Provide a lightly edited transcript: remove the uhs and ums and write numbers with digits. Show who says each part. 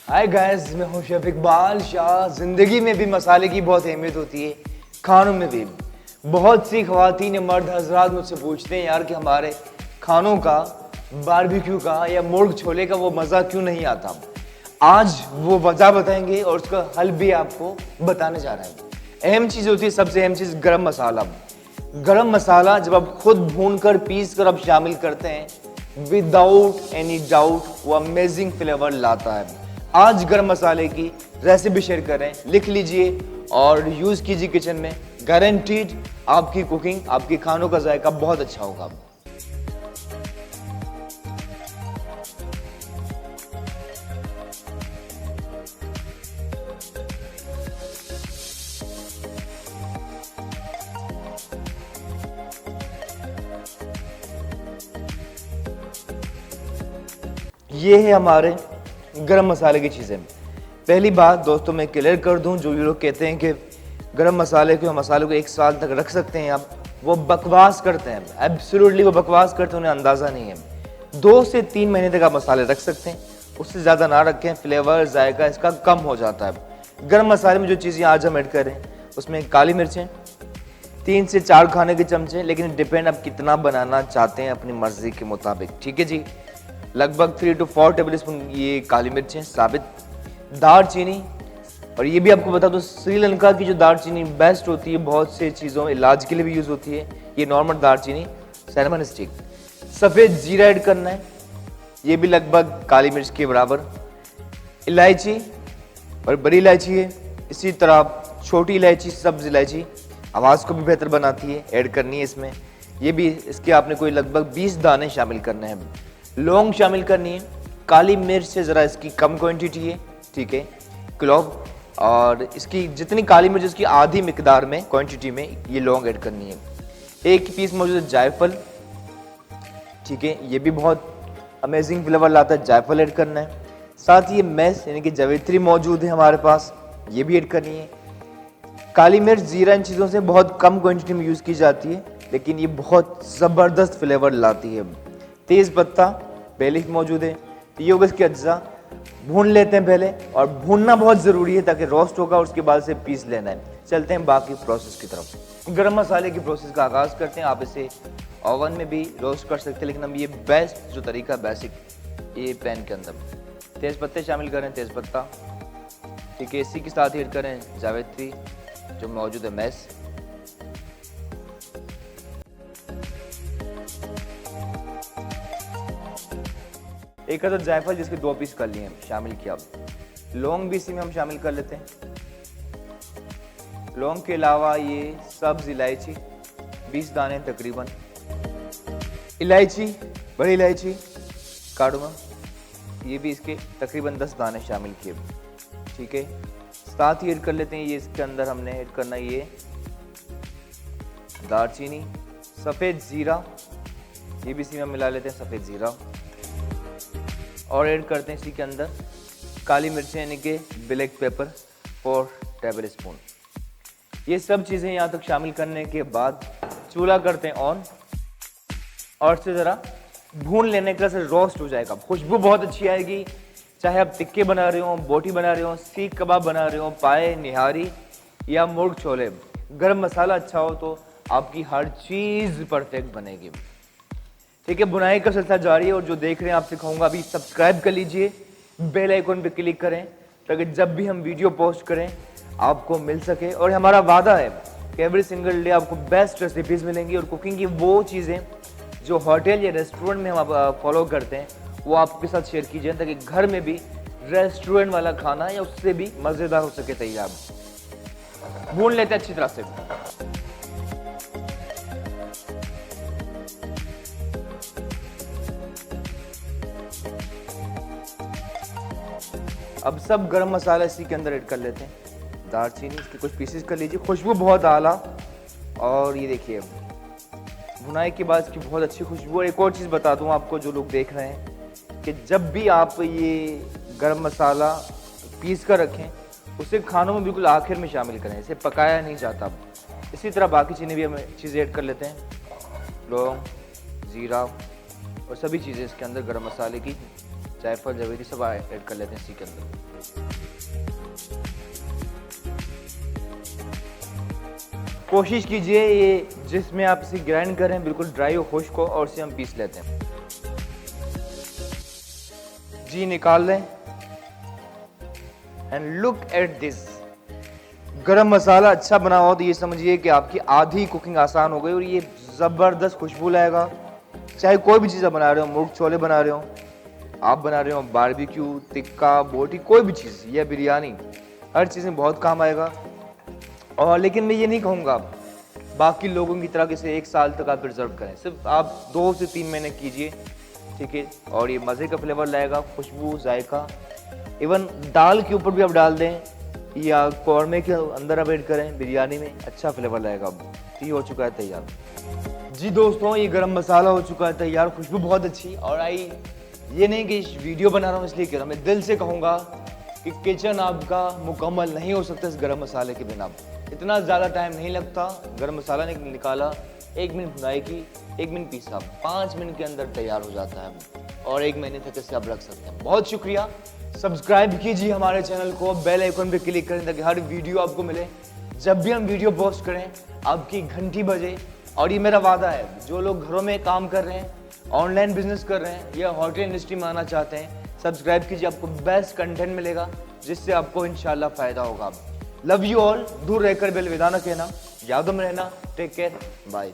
Speaker 1: Hi guys, मैं हूं chef Iqbal Shah. जिंदगी में भी मसाले की बहुत अहमियत होती है, खानों में भी। बहुत सी ख्वातीन मर्द हजरात मुझसे पूछते हैं यार कि हमारे खानों का, बारबेक्यू का या मुर्ग छोले का वो मज़ा क्यों नहीं आता। आज वो वजह बताएंगे और उसका हल भी आपको बताने जा रहे हैं। अहम चीज़ होती है, सबसे अहम चीज़ गरम मसाला। गरम मसाला जब आप खुद भून कर पीस कर आप शामिल करते हैं, विदाउट एनी डाउट वो अमेजिंग फ्लेवर लाता है। आज गरम मसाले की रेसिपी शेयर करें, लिख लीजिए और यूज कीजिए किचन में। गारंटीड आपकी कुकिंग, आपके खानों का जायका बहुत अच्छा होगा। ये है हमारे गरम मसाले की चीज़ें। पहली बात दोस्तों मैं क्लियर कर दूं, जो ये लोग कहते हैं कि गरम मसाले को, मसाले को 1 साल तक रख सकते हैं आप, वो बकवास करते हैं। एब्सोल्युटली वो बकवास करते हैं, उन्हें अंदाज़ा नहीं है। 2 से 3 महीने तक आप मसाले रख सकते हैं, उससे ज़्यादा ना रखें, फ्लेवर जायका इसका कम हो जाता है। गरम मसाले में जो चीज़ें आज हम ऐड कर रहे हैं उसमें काली मिर्चें 3 से 4 खाने के चमचे, लेकिन डिपेंड आप कितना बनाना चाहते हैं अपनी मर्जी के मुताबिक, ठीक है जी। लगभग 3 to 4 टेबल स्पून ये काली मिर्चें साबित, दालचीनी। और ये भी आपको बता दूं, श्रीलंका की जो दालचीनी बेस्ट होती है, बहुत से चीज़ों इलाज के लिए भी यूज़ होती है। ये नॉर्मल दालचीनी, सिनेमन स्टिक। सफ़ेद जीरा ऐड करना है, ये भी लगभग काली मिर्च के बराबर। इलायची और बड़ी इलायची है, इसी तरह छोटी इलायची, सब्ज़ इलायची आवाज़ को भी बेहतर बनाती है, ऐड करनी है इसमें। ये भी इसके आपने कोई लगभग 20 दाने शामिल करने हैं। लौंग शामिल करनी है, काली मिर्च से ज़रा इसकी कम क्वांटिटी है, ठीक है, क्लोव। और इसकी जितनी काली मिर्च उसकी आधी मिकदार में, क्वांटिटी में ये लौंग ऐड करनी है। 1 पीस मौजूद है जायफल, ठीक है, ये भी बहुत अमेजिंग फ्लेवर लाता है, जायफल ऐड करना है। साथ ही ये मैस यानी कि जावित्री मौजूद है हमारे पास, ये भी ऐड करनी है। काली मिर्च, जीरा इन चीज़ों से बहुत कम क्वांटिटी में यूज़ की जाती है, लेकिन ये बहुत ज़बरदस्त फ्लेवर लाती है। तेज़ पत्ता, बे लीफ मौजूद है। ये होगा इसके अज्जा, भून लेते हैं पहले, और भूनना बहुत ज़रूरी है ताकि रोस्ट होगा, उसके बाद से पीस लेना है। चलते हैं बाकी प्रोसेस की तरफ। गरम मसाले की प्रोसेस का आगाज़ करते हैं। आप इसे ओवन में भी रोस्ट कर सकते हैं, लेकिन हम ये बेस्ट जो तरीका बेसिक, ये पैन के अंदर तेज़ पत्ते शामिल करें, तेज़ पत्ता, ठीक है, इसी के साथ ऐड करें जावित्री जो मौजूद है मैस। एक अदर जायफल जिसके 2 पीस कर लिए शामिल किया। लौंग भी इसी में हम शामिल कर लेते हैं। लौंग के अलावा ये सब्ज इलायची 20 दाने तकरीबन, इलायची, बड़ी इलायची, कार्डमम, ये भी इसके तकरीबन 10 दाने शामिल किए, ठीक है। साथ ही ऐड कर लेते हैं ये इसके अंदर हमने ऐड करना ये दालचीनी, सफ़ेद ज़ीरा, ये भी इसी में मिला लेते हैं, सफ़ेद ज़ीरा। और ऐड करते हैं इसी के अंदर काली मिर्चें यानी कि ब्लैक पेपर 4 टेबल स्पून। ये सब चीज़ें यहाँ तक शामिल करने के बाद चूल्हा करते हैं ऑन, और से ज़रा भून लेने का से रोस्ट हो जाएगा। खुशबू बहुत अच्छी आएगी, चाहे आप टिक्के बना रहे हो, बोटी बना रहे हो, सीख कबाब बना रहे हो, पाए, निहारी या मुर्ग छोले। गरम मसाला अच्छा हो तो आपकी हर चीज़ परफेक्ट बनेगी, ठीक है। बुनाई का सिलसिला जारी है, और जो देख रहे हैं आपसे कहूँगा अभी सब्सक्राइब कर लीजिए, बेल आइकन पे क्लिक करें ताकि जब भी हम वीडियो पोस्ट करें आपको मिल सके। और हमारा वादा है कि एवरी सिंगल डे आपको बेस्ट रेसिपीज़ मिलेंगी, और कुकिंग की वो चीज़ें जो होटल या रेस्टोरेंट में हम फॉलो करते हैं वो आपके साथ शेयर कीजिए, ताकि घर में भी रेस्टोरेंट वाला खाना या उससे भी मज़ेदार हो सके तैयार। भून लेते हैं अच्छी तरह से। अब सब गरम मसाला इसी के अंदर ऐड कर लेते हैं। दालचीनी इसके कुछ पीसेस कर लीजिए, खुशबू बहुत आला। और ये देखिए भुनाई के बाद इसकी बहुत अच्छी खुशबू। और एक और चीज़ बता दूं आपको जो लोग देख रहे हैं, कि जब भी आप ये गरम मसाला पीस कर रखें उसे खानों में बिल्कुल आखिर में शामिल करें, इसे पकाया नहीं जाता। इसी तरह बाकी चीज़ें भी हम चीज़ें ऐड कर लेते हैं, लौंग, ज़ीरा और सभी चीज़ें इसके अंदर गरम मसाले की जायफल, जवेरी सब ऐड कर लेते हैं इसी के अंदर। कोशिश कीजिए ये जिसमें आप इसे ग्राइंड करें बिल्कुल ड्राई हो, खुश्क हो, और इसे हम पीस लेते हैं। जी निकाल लें। And look at this. गरम मसाला अच्छा बना हो तो ये समझिए कि आपकी आधी कुकिंग आसान हो गई, और ये ज़बरदस्त खुशबू लाएगा। चाहे कोई भी चीज़ आप बना रहे हो, मुर्ग छोले बना रहे हो, आप बना रहे हो बारबेक्यू, टिक्का, बोटी, कोई भी चीज़, या बिरयानी, हर चीज़ में बहुत काम आएगा। और लेकिन मैं ये नहीं कहूँगा बाकी लोगों की तरह से 1 साल तक आप प्रिजर्व करें, सिर्फ आप 2 से 3 महीने कीजिए, ठीक है। और ये मज़े का फ्लेवर लाएगा, खुशबू, जायका। इवन दाल के ऊपर भी आप डाल दें या कौरमे के अंदर आप ऐड करें बिरयानी में, अच्छा फ्लेवर लाएगा। ये हो चुका है तैयार। जी दोस्तों, ये गरम मसाला हो चुका है तैयार, खुशबू बहुत अच्छी। और आई ये नहीं कि वीडियो बना रहा हूँ इसलिए कह रहा हूँ, मैं दिल से कहूँगा कि किचन आपका मुकम्मल नहीं हो सकता इस गरम मसाले के बिना। इतना ज़्यादा टाइम नहीं लगता, गरम मसाला निकाला, 1 मिनट भुनाई की, 1 मिनट पीसा, 5 मिनट के अंदर तैयार हो जाता है, और 1 महीने तक इसे आप रख सकते हैं। बहुत शुक्रिया। सब्सक्राइब कीजिए हमारे चैनल को, बेल आइकन पे क्लिक करें ताकि हर वीडियो आपको मिले। जब भी हम वीडियो पोस्ट करें आपकी घंटी बजे। और ये मेरा वादा है, जो लोग घरों में काम कर रहे हैं, ऑनलाइन बिजनेस कर रहे हैं, या होटल इंडस्ट्री में आना चाहते हैं, सब्सक्राइब कीजिए, आपको बेस्ट कंटेंट मिलेगा जिससे आपको इंशाल्लाह फ़ायदा होगा। Love you all. दूर रहकर भी अलविदा ना कहना, यादों में रहना। Take care, bye.